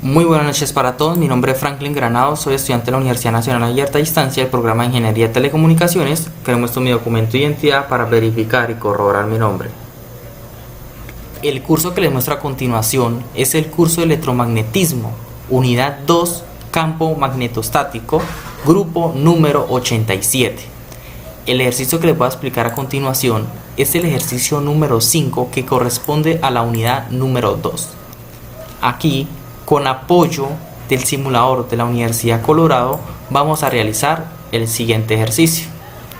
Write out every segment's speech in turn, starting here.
Muy buenas noches para todos, mi nombre es Franklin Granado, soy estudiante de la Universidad Nacional Abierta a Distancia del programa de Ingeniería de Telecomunicaciones, que muestro mi documento de identidad para verificar y corroborar mi nombre. El curso que les muestro a continuación es el curso de electromagnetismo, unidad 2, campo magnetostático, grupo número 87. El ejercicio que les voy a explicar a continuación es el ejercicio número 5 que corresponde a la unidad número 2. Aquí, con apoyo del simulador de la Universidad Colorado, vamos a realizar el siguiente ejercicio.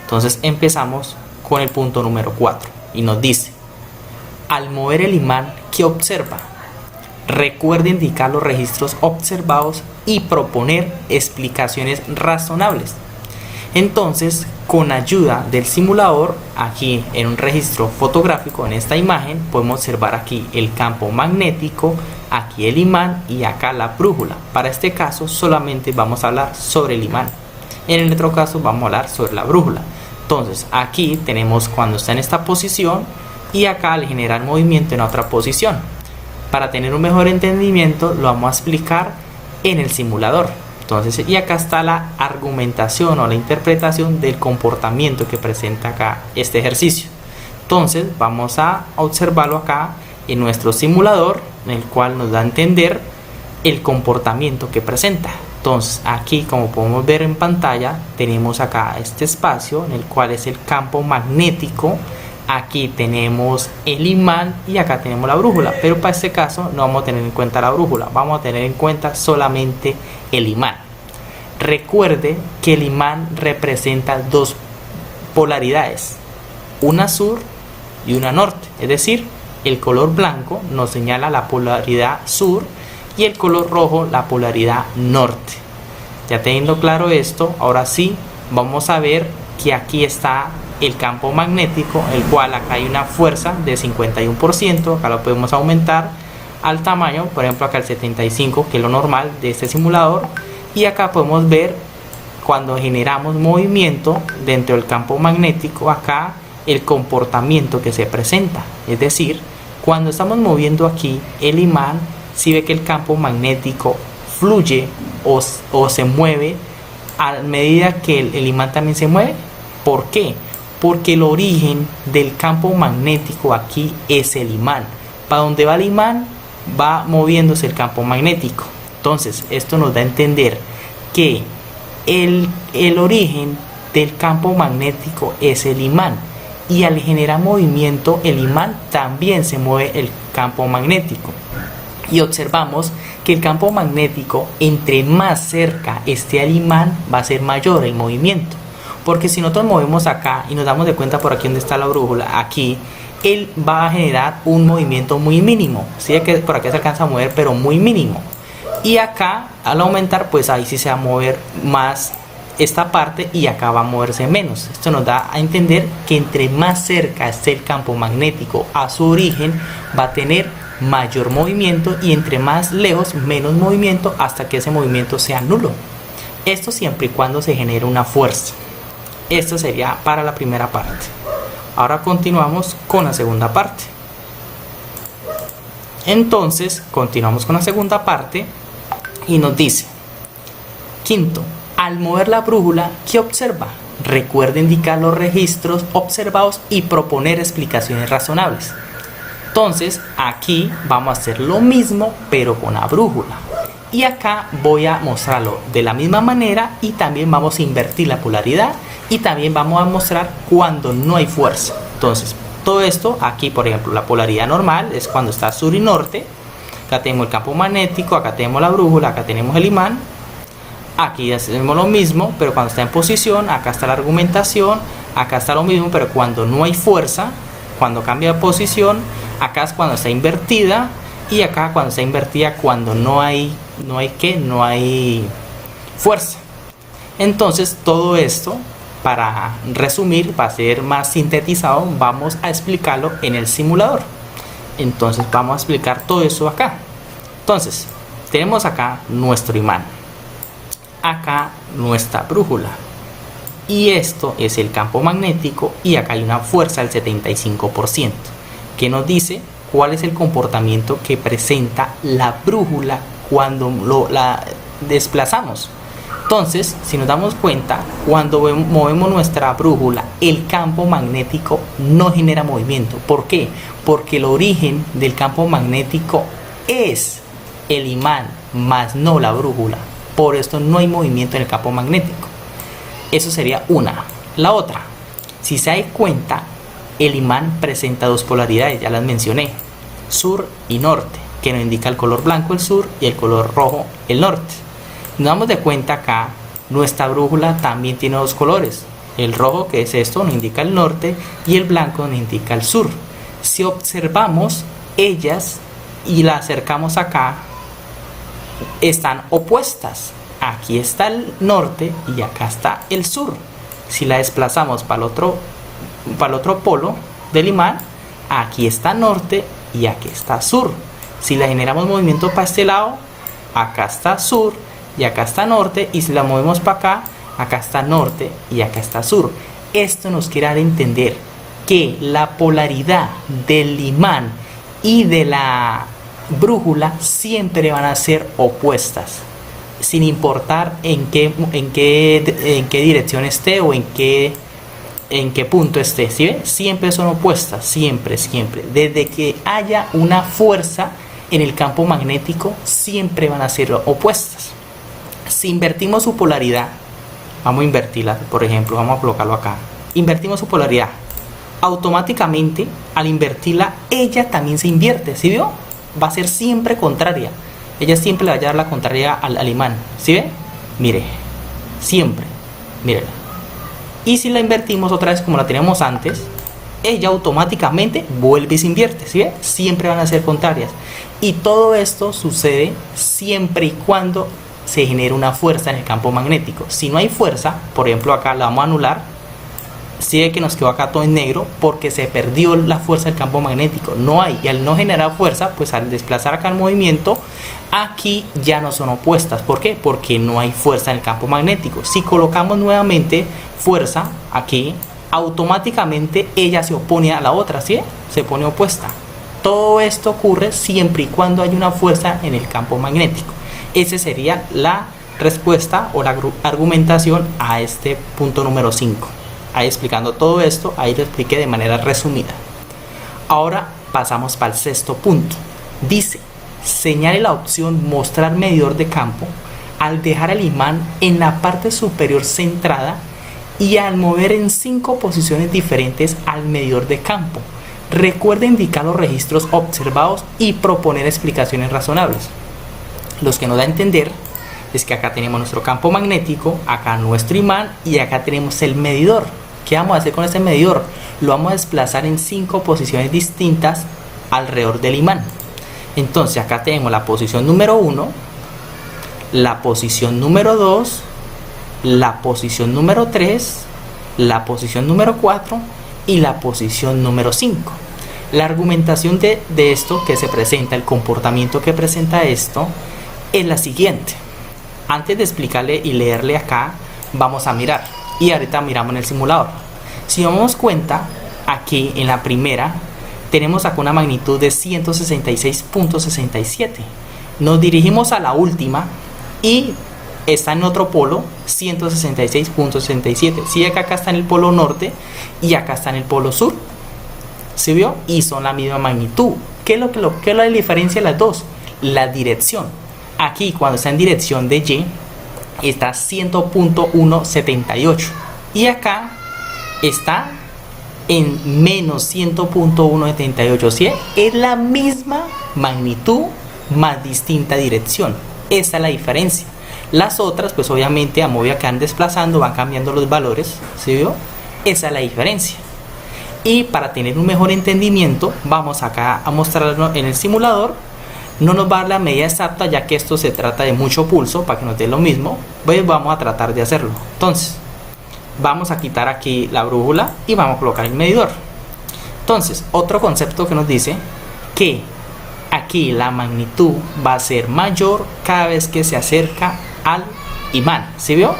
Entonces empezamos con el punto número 4 y nos dice: al mover el imán, ¿qué observa? Recuerde indicar los registros observados y proponer explicaciones razonables. Entonces, con ayuda del simulador, aquí en un registro fotográfico, en esta imagen, podemos observar aquí el campo magnético, aquí el imán y acá la brújula. Para este caso solamente vamos a hablar sobre el imán. En el otro caso vamos a hablar sobre la brújula. Entonces aquí tenemos cuando está en esta posición y acá al generar movimiento en otra posición. Para tener un mejor entendimiento lo vamos a explicar en el simulador. Entonces, y acá está la argumentación o la interpretación del comportamiento que presenta acá este ejercicio. Entonces vamos a observarlo acá en nuestro simulador, en el cual nos da a entender el comportamiento que presenta. Entonces aquí, como podemos ver en pantalla, tenemos acá este espacio en el cual es el campo magnético. Aquí tenemos el imán y acá tenemos la brújula, pero para este caso no vamos a tener en cuenta la brújula, vamos a tener en cuenta solamente el imán. Recuerde que el imán representa dos polaridades, una sur y una norte, es decir, el color blanco nos señala la polaridad sur y el color rojo la polaridad norte. Ya teniendo claro esto, ahora sí vamos a ver que aquí está el campo magnético, el cual acá hay una fuerza de 51%, acá lo podemos aumentar al tamaño, por ejemplo acá el 75, que es lo normal de este simulador, y acá podemos ver cuando generamos movimiento dentro del campo magnético, acá el comportamiento que se presenta, es decir, cuando estamos moviendo aquí el imán, si ve que el campo magnético fluye o se mueve a medida que el imán también se mueve. ¿Por qué? Porque el origen del campo magnético aquí es el imán. Para donde va el imán va moviéndose el campo magnético. Entonces esto nos da a entender que el origen del campo magnético es el imán, y al generar movimiento el imán también se mueve el campo magnético. Y observamos que el campo magnético, entre más cerca esté al imán, va a ser mayor el movimiento. Porque si nosotros movemos acá y nos damos de cuenta por aquí donde está la brújula, aquí él va a generar un movimiento muy mínimo. Sí, que por aquí se alcanza a mover, pero muy mínimo. Y acá al aumentar, pues ahí sí se va a mover más esta parte y acá va a moverse menos. Esto nos da a entender que entre más cerca esté el campo magnético a su origen, va a tener mayor movimiento, y entre más lejos, menos movimiento, hasta que ese movimiento sea nulo. Esto siempre y cuando se genere una fuerza. Esto sería para la primera parte. Ahora continuamos con la segunda parte. Entonces continuamos con la segunda parte y nos dice: quinto, al mover la brújula, ¿qué observa? Recuerde indicar los registros observados y proponer explicaciones razonables. Entonces aquí vamos a hacer lo mismo pero con la brújula, y acá voy a mostrarlo de la misma manera, y también vamos a invertir la polaridad, y también vamos a mostrar cuando no hay fuerza. Entonces todo esto aquí, por ejemplo, la polaridad normal es cuando está sur y norte. Acá tenemos el campo magnético, acá tenemos la brújula, acá tenemos el imán. Aquí hacemos lo mismo, pero cuando está en posición, acá está la argumentación, acá está lo mismo, pero cuando no hay fuerza, cuando cambia de posición, acá es cuando está invertida, y acá cuando está invertida, cuando no hay fuerza. Entonces todo esto, para resumir, para ser más sintetizado, vamos a explicarlo en el simulador. Entonces vamos a explicar todo eso acá. Entonces tenemos acá nuestro imán, acá nuestra brújula, y esto es el campo magnético, y acá hay una fuerza del 75% que nos dice cuál es el comportamiento que presenta la brújula cuando la desplazamos. Entonces, si nos damos cuenta, cuando movemos nuestra brújula, el campo magnético no genera movimiento. ¿Por qué? Porque el origen del campo magnético es el imán, más no la brújula. Por esto no hay movimiento en el campo magnético. Eso sería una. La otra, si se da cuenta, el imán presenta dos polaridades, ya las mencioné, sur y norte, que nos indica el color blanco el sur y el color rojo el norte. Nos damos de cuenta acá, nuestra brújula también tiene dos colores, el rojo, que es esto, nos indica el norte, y el blanco nos indica el sur. Si observamos ellas y la acercamos acá, están opuestas. Aquí está el norte y acá está el sur. Si la desplazamos para el otro polo del imán, aquí está norte y aquí está sur. Si la generamos movimiento para este lado, acá está sur y acá está norte, y si la movemos para acá, acá está norte y acá está sur. Esto nos quiere dar a entender que la polaridad del imán y de la brújula siempre van a ser opuestas, sin importar en qué dirección esté o en qué punto esté, ¿sí ve? Siempre son opuestas, siempre. Desde que haya una fuerza en el campo magnético, siempre van a ser opuestas. Si invertimos su polaridad, vamos a invertirla, por ejemplo, vamos a colocarlo acá, invertimos su polaridad, automáticamente al invertirla, ella también se invierte, ¿sí vio? Va a ser siempre contraria, ella siempre le va a llevar la contraria al imán, ¿sí ve? Mire, siempre, mírela. Y si la invertimos otra vez como la teníamos antes, ella automáticamente vuelve y se invierte, ¿sí ve? Siempre van a ser contrarias. Y todo esto sucede siempre y cuando se genera una fuerza en el campo magnético. Si no hay fuerza, por ejemplo acá la vamos a anular, si ve que nos quedó acá todo en negro porque se perdió la fuerza del campo magnético, no hay, y al no generar fuerza, pues al desplazar acá el movimiento, aquí ya no son opuestas. ¿Por qué? Porque no hay fuerza en el campo magnético. Si colocamos nuevamente fuerza aquí, automáticamente ella se opone a la otra, ¿sí? Se pone opuesta. Todo esto ocurre siempre y cuando hay una fuerza en el campo magnético. Esa sería la respuesta o la argumentación a este punto número 5. Ahí explicando todo esto, ahí lo expliqué de manera resumida. Ahora pasamos para el sexto punto. Dice, señale la opción mostrar medidor de campo al dejar el imán en la parte superior centrada y al mover en 5 posiciones diferentes al medidor de campo. Recuerda indicar los registros observados y proponer explicaciones razonables. Los que nos da a entender es que acá tenemos nuestro campo magnético, acá nuestro imán y acá tenemos el medidor. ¿Qué vamos a hacer con este medidor? Lo vamos a desplazar en 5 posiciones distintas alrededor del imán. Entonces acá tenemos la posición número 1, la posición número 2, la posición número 3, la posición número 4 y la posición número 5. La argumentación de esto que se presenta, el comportamiento que presenta esto, es la siguiente. Antes de explicarle y leerle acá, vamos a mirar. Y ahorita miramos en el simulador. Si nos damos cuenta, aquí en la primera, tenemos acá una magnitud de 166.67. Nos dirigimos a la última y está en otro polo, 166.67. Si acá está en el polo norte y acá está en el polo sur. ¿Se vio? Y son la misma magnitud. ¿Qué es la diferencia de las dos? La dirección. Aquí cuando está en dirección de Y está 100.178 y acá está en menos 100.178, ¿sí? Es la misma magnitud más distinta dirección. Esa es la diferencia. Las otras pues obviamente a medida que van desplazando van cambiando los valores, ¿sí vio? Esa es la diferencia. Y para tener un mejor entendimiento vamos acá a mostrarlo en el simulador. No nos va a dar la medida exacta ya que esto se trata de mucho pulso para que nos dé lo mismo, pues vamos a tratar de hacerlo. Entonces vamos a quitar aquí la brújula y vamos a colocar el medidor. Entonces otro concepto que nos dice que aquí la magnitud va a ser mayor cada vez que se acerca al imán, ¿sí vio?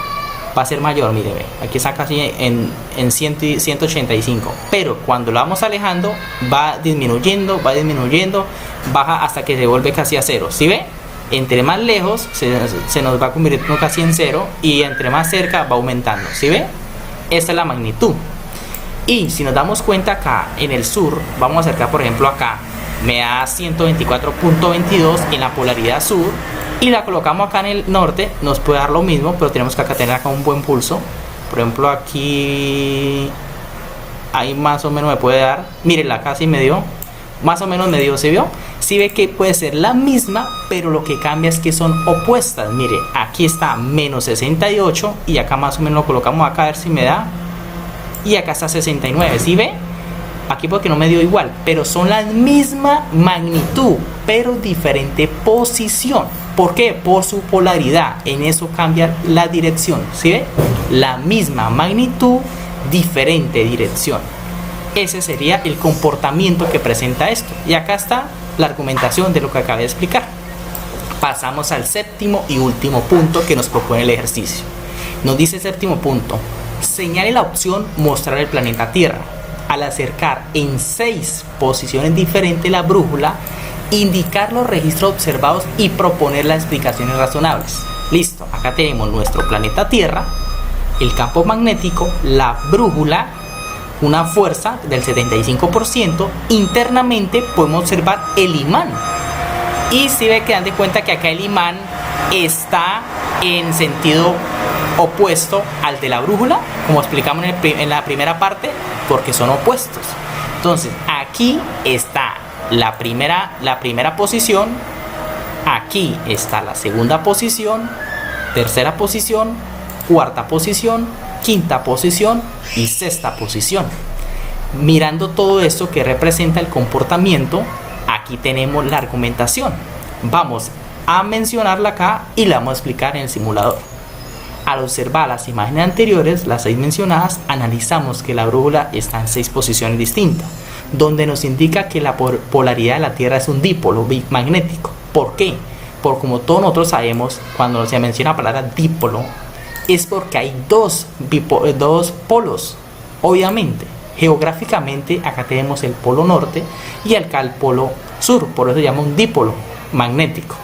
Va a ser mayor, mire, aquí está casi en 185, pero cuando lo vamos alejando va disminuyendo, baja hasta que se vuelve casi a cero, ¿sí ve? Entre más lejos se nos va convirtiendo casi en cero y entre más cerca va aumentando. ¿Sí ve? Esta es la magnitud. Y si nos damos cuenta acá en el sur, vamos a acercar por ejemplo acá, me da 124.22 en la polaridad sur y la colocamos acá en el norte, nos puede dar lo mismo, pero tenemos que acá tener acá un buen pulso. Por ejemplo aquí, ahí más o menos me puede dar, mírenla acá sí me dio, más o menos me dio, ¿se vio? Sí ve que puede ser la misma, pero lo que cambia es que son opuestas. Mire, aquí está menos 68 y acá más o menos lo colocamos acá a ver si me da. Y acá está 69, ¿sí ve? Aquí porque no me dio igual, pero son la misma magnitud, pero diferente posición. ¿Por qué? Por su polaridad. En eso cambia la dirección, ¿sí ve? La misma magnitud, diferente dirección. Ese sería el comportamiento que presenta esto. Y acá está la argumentación de lo que acabé de explicar. Pasamos al séptimo y último punto que nos propone el ejercicio. Nos dice el séptimo punto: señale la opción mostrar el planeta Tierra. Al acercar en 6 posiciones diferentes la brújula, indicar los registros observados y proponer las explicaciones razonables. Listo, acá tenemos nuestro planeta Tierra, el campo magnético, la brújula, una fuerza del 75%. Internamente podemos observar el imán. Y si ve que dan de cuenta que acá el imán está en sentido opuesto al de la brújula, como explicamos en la primera parte, porque son opuestos. Entonces aquí está la primera posición, aquí está la segunda posición, tercera posición, cuarta posición, quinta posición y sexta posición. Mirando todo esto que representa el comportamiento, aquí tenemos la argumentación. Vamos a mencionarla acá y la vamos a explicar en el simulador. Al observar las imágenes anteriores, las 6 mencionadas, analizamos que la brújula está en 6 posiciones distintas, donde nos indica que la polaridad de la Tierra es un dipolo magnético. ¿Por qué? Porque como todos nosotros sabemos, cuando se menciona la palabra dipolo, es porque hay dos polos, obviamente. Geográficamente acá tenemos el polo norte y acá el polo sur, por eso se llama un dipolo magnético,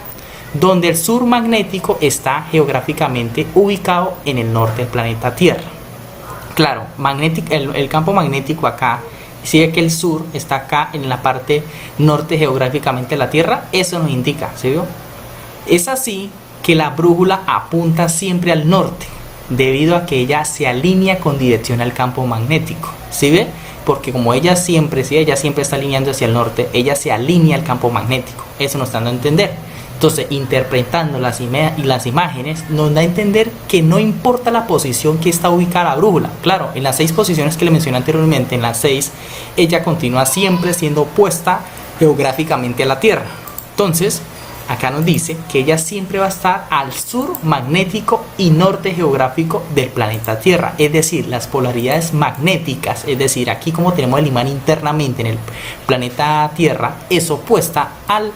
donde el sur magnético está geográficamente ubicado en el norte del planeta Tierra. Claro, el campo magnético acá, si ve que el sur está acá en la parte norte geográficamente de la Tierra, eso nos indica, ¿sí vio? Es así que la brújula apunta siempre al norte, debido a que ella se alinea con dirección al campo magnético, ¿sí ve? Porque como ella siempre está alineando hacia el norte, ella se alinea al campo magnético. Eso nos está dando a entender. Entonces, interpretando las imágenes, nos da a entender que no importa la posición que está ubicada la brújula. Claro, en las 6 posiciones que le mencioné anteriormente, en las 6, ella continúa siempre siendo opuesta geográficamente a la Tierra. Entonces, acá nos dice que ella siempre va a estar al sur magnético y norte geográfico del planeta Tierra. Es decir, las polaridades magnéticas, es decir, aquí como tenemos el imán internamente en el planeta Tierra, es opuesta al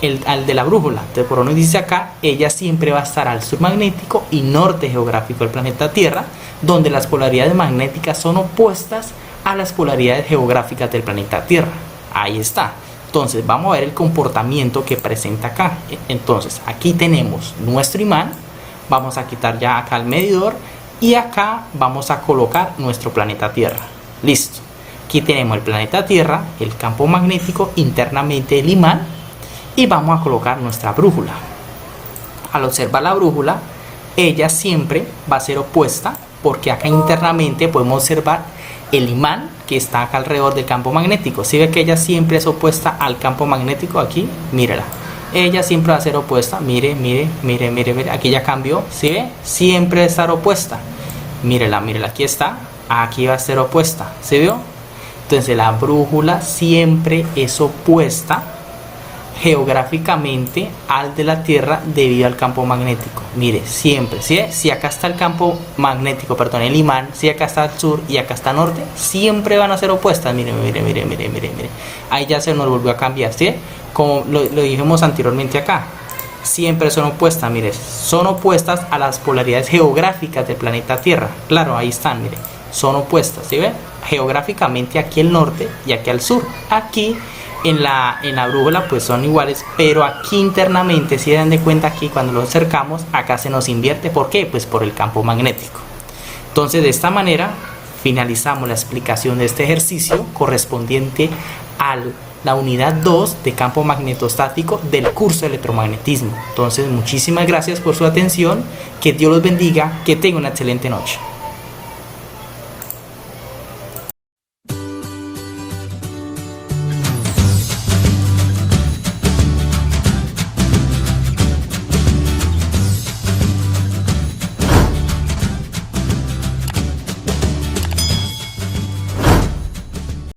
de la brújula. Entonces, por uno dice acá, ella siempre va a estar al sur magnético y norte geográfico del planeta Tierra, donde las polaridades magnéticas son opuestas a las polaridades geográficas del planeta Tierra. Ahí está. Entonces vamos a ver el comportamiento que presenta acá. Entonces aquí tenemos nuestro imán, vamos a quitar ya acá el medidor y acá vamos a colocar nuestro planeta Tierra. Listo. Aquí tenemos el planeta Tierra, el campo magnético, internamente el imán, y vamos a colocar nuestra brújula. Al observar la brújula, ella siempre va a ser opuesta, porque acá internamente podemos observar el imán que está acá alrededor del campo magnético. Si ve que ella siempre es opuesta al campo magnético, aquí, mírela. Ella siempre va a ser opuesta, mire, aquí ya cambió, ¿sí ve? Siempre va a estar opuesta. Mírela, aquí está, aquí va a ser opuesta, ¿sí vio? Entonces la brújula siempre es opuesta geográficamente al de la Tierra debido al campo magnético. Mire, siempre, ¿sí? Si acá está el campo magnético, perdón, el imán, si acá está el sur y acá está el norte, siempre van a ser opuestas. Mire. Ahí ya se nos volvió a cambiar, ¿sí? Como lo dijimos anteriormente acá. Siempre son opuestas, mire, son opuestas a las polaridades geográficas del planeta Tierra. Claro, ahí están, mire, son opuestas, ¿sí ven? Geográficamente aquí el norte y aquí al sur. Aquí en la brújula pues son iguales, pero aquí internamente, si dan de cuenta, aquí cuando lo acercamos, acá se nos invierte. ¿Por qué? Pues por el campo magnético. Entonces, de esta manera finalizamos la explicación de este ejercicio correspondiente a la unidad 2 de campo magnetostático del curso de electromagnetismo. Entonces, muchísimas gracias por su atención, que Dios los bendiga, que tengan una excelente noche.